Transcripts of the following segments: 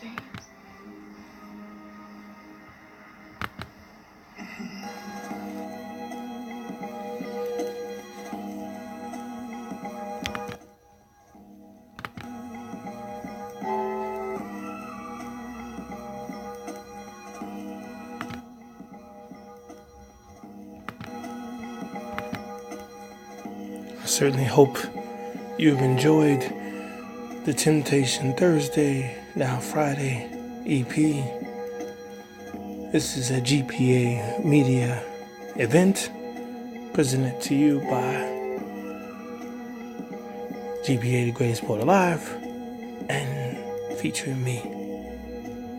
I certainly hope you've enjoyed the Temptation Thursday, now Friday EP. This is a GPA Media event presented to you by GPA The Greatest Sport Alive and featuring me,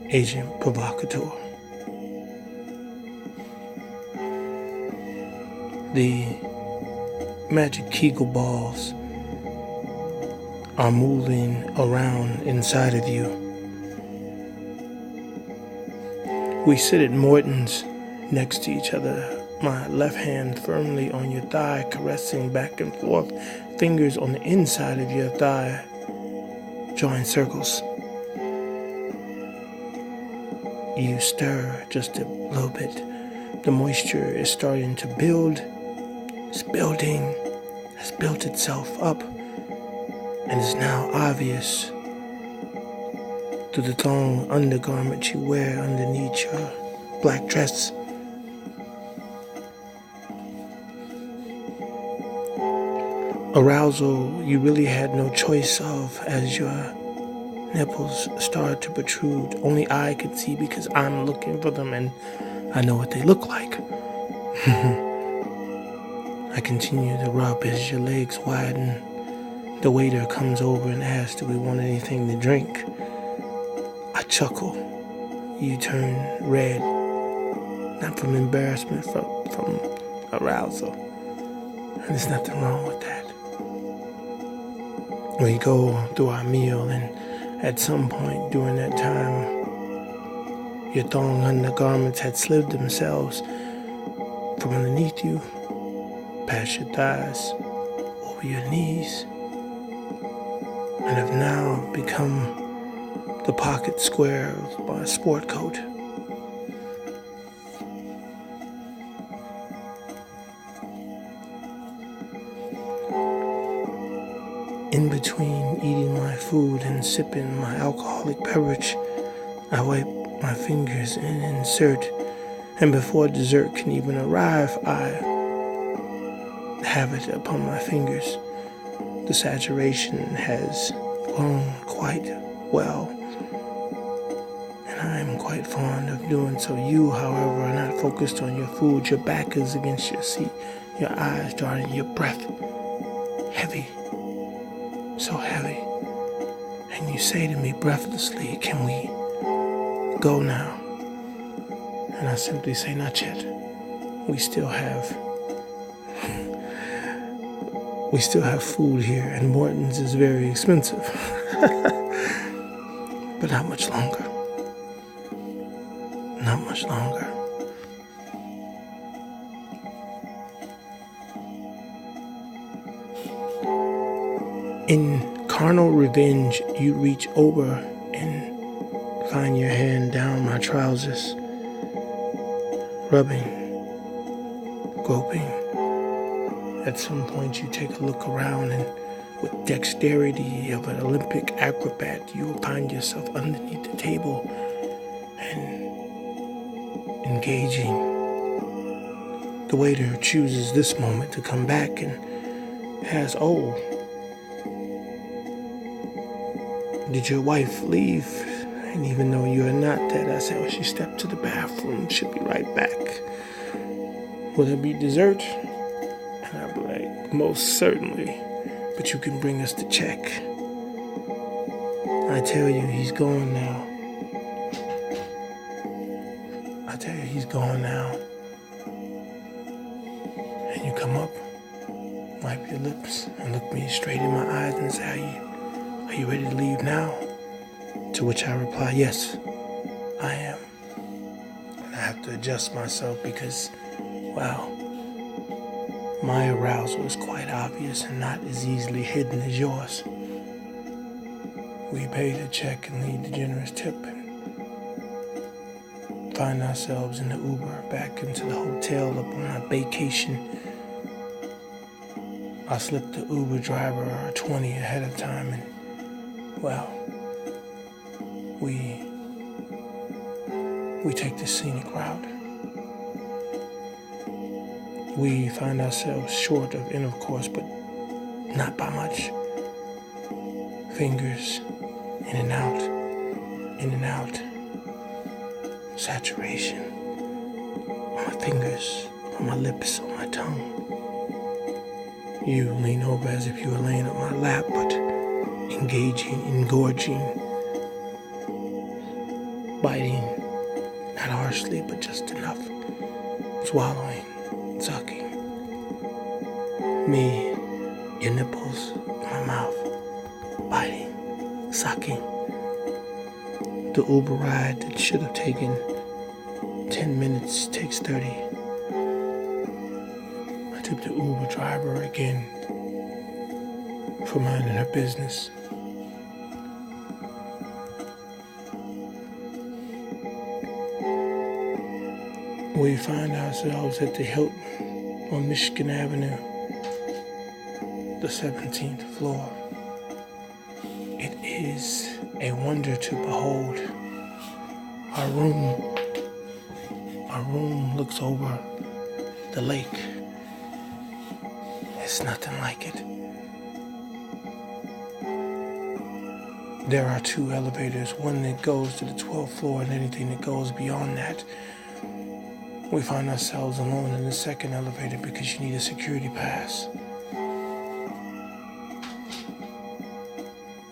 Agent Provocateur. The magic Kegel balls are moving around inside of you. We sit at Morton's next to each other, my left hand firmly on your thigh, caressing back and forth, fingers on the inside of your thigh, drawing circles. You stir just a little bit. The moisture is starting to build. It's building, has built itself up, and is now obvious through the thong undergarment you wear underneath your black dress. Arousal you really had no choice of as your nipples started to protrude. Only I could see because I'm looking for them and I know what they look like. I continue to rub as your legs widen. The waiter comes over and asks, "Do we want anything to drink?" I chuckle. You turn red, not from embarrassment, from arousal. And there's nothing wrong with that. We go through our meal, and at some point during that time, your thong undergarments had slid themselves from underneath you, past your thighs, over your knees, and have now become the pocket square of my sport coat. In between eating my food and sipping my alcoholic beverage, I wipe my fingers and insert, and before dessert can even arrive, I have it upon my fingers. The saturation has grown quite well, and I am quite fond of doing so. You, however, are not focused on your food. Your back is against your seat, your eyes darting, your breath heavy, so heavy. And you say to me breathlessly, "Can we go now?" And I simply say, "Not yet. We still have food here, and Morton's is very expensive." But not much longer. Not much longer. In carnal revenge, you reach over and find your hand down my trousers, rubbing, groping. At some point, you take a look around, and with dexterity of an Olympic acrobat, you will find yourself underneath the table and engaging. The waiter chooses this moment to come back and asks, "Oh, did your wife leave?" And even though you are not that, I say, "Oh, she stepped to the bathroom. She'll be right back. Will there be dessert?" And I'll be like, "Most certainly, but you can bring us the check." I tell you, he's gone now. And you come up, wipe your lips, and look me straight in my eyes and say, Are you ready to leave now?" To which I reply, "Yes, I am." And I have to adjust myself because, wow, my arousal is quite obvious and not as easily hidden as yours. We pay the check and leave the generous tip and find ourselves in the Uber back into the hotel up on our vacation. I slipped the Uber driver a 20 ahead of time and, well, we take the scenic route. We find ourselves short of intercourse, but not by much. Fingers in and out, saturation on my fingers, on my lips, on my tongue. You lean over as if you were laying on my lap, but engaging, engorging, biting, not harshly, but just enough, swallowing, sucking. Me, your nipples, my mouth, biting, sucking. The Uber ride that should have taken 10 minutes takes 30. I tip the Uber driver again for minding her business. We find ourselves at the Hilton on Michigan Avenue, the 17th floor. It is a wonder to behold. Our room looks over the lake. It's nothing like it. There are 2 elevators, one that goes to the 12th floor and anything that goes beyond that. We find ourselves alone in the 2nd elevator because you need a security pass.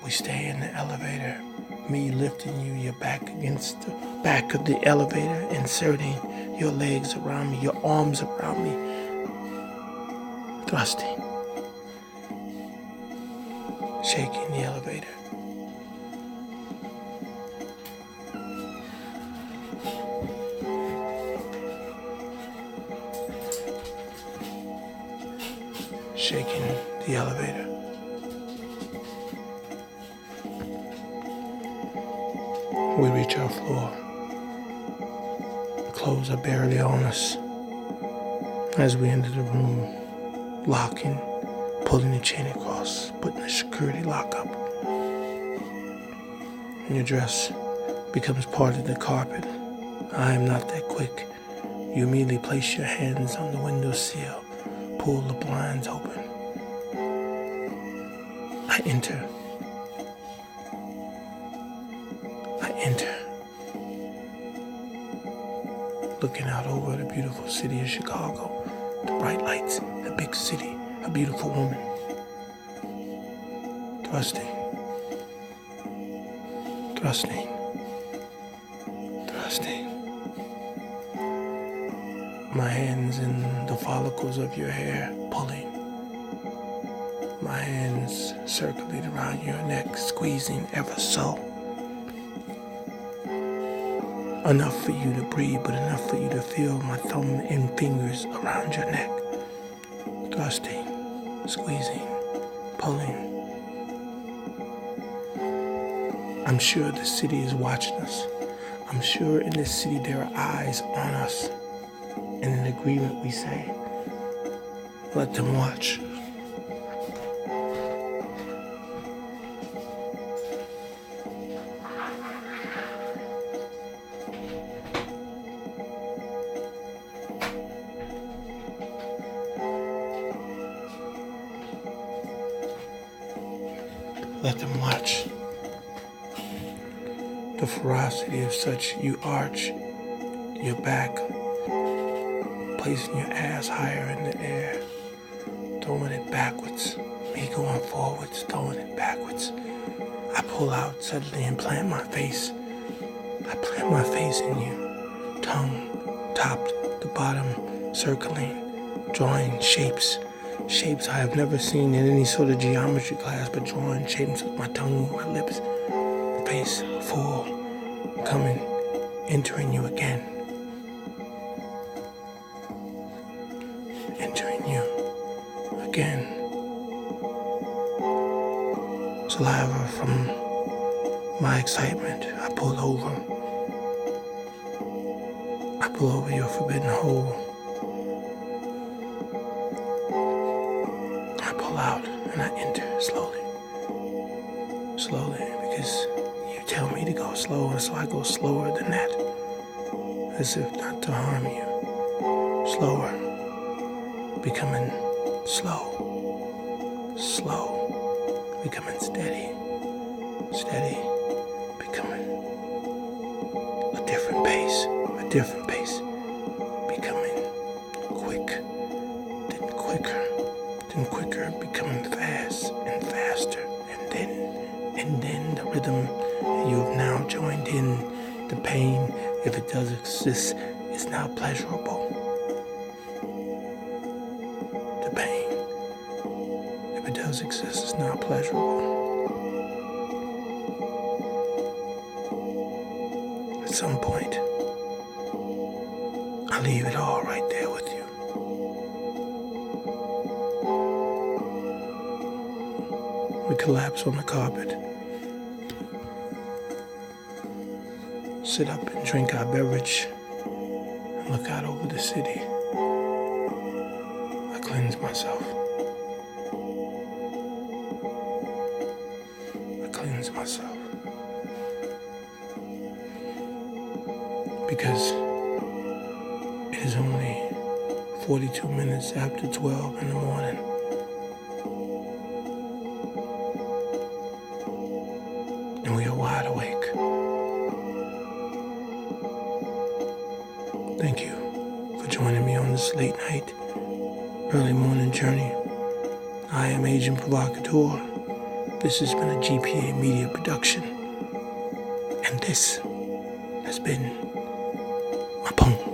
We stay in the elevator, me lifting you, your back against the back of the elevator, inserting your legs around me, your arms around me, thrusting, shaking the elevator. Shaking the elevator. We reach our floor. Clothes are barely on us. As we enter the room, locking, pulling the chain across, putting the security lock up. And your dress becomes part of the carpet. I am not that quick. You immediately place your hands on the windowsill, pull the blinds open. I enter. Looking out over the beautiful city of Chicago, the bright lights, the big city, a beautiful woman. Thrusting. My hands in the follicles of your hair, pulling. My hands circling around your neck, squeezing ever so. Enough for you to breathe, but enough for you to feel my thumb and fingers around your neck. Thrusting, squeezing, pulling. I'm sure the city is watching us. I'm sure in this city there are eyes on us. And in agreement we say, let them watch. Let them watch. The ferocity of such, you arch your back, placing your ass higher in the air, throwing it backwards, me going forwards, throwing it backwards. I pull out suddenly and plant my face. I plant my face in you, tongue, top to bottom, circling, drawing shapes I have never seen in any sort of geometry class, but drawing shapes with my tongue, my lips, face full, coming, entering you again. Entering you again. Saliva from my excitement, I pull over. I pull over your forbidden hole. I pull out and I enter slowly. Slowly, because you tell me to go slower, so I go slower than that. As if not to harm you. Slower. Becoming slow. Slow. Becoming steady. Steady. Becoming a different pace. A different pace. Becoming quick. Then quicker. Then quicker. Becoming fast and faster. And then the rhythm you have now joined in. The pain, if it does exist, is now pleasurable. The pain, if it does exist, is now pleasurable. At some point, I leave it all right there with you. We collapse on the carpet. Sit up and drink our beverage and look out over the city. I cleanse myself. I cleanse myself. Because it is only 42 minutes after 12 in the morning. And we are wide awake. Thank you for joining me on this late night, early morning journey. I am Agent Provocateur. This has been a GPA Media production. And this has been my poem.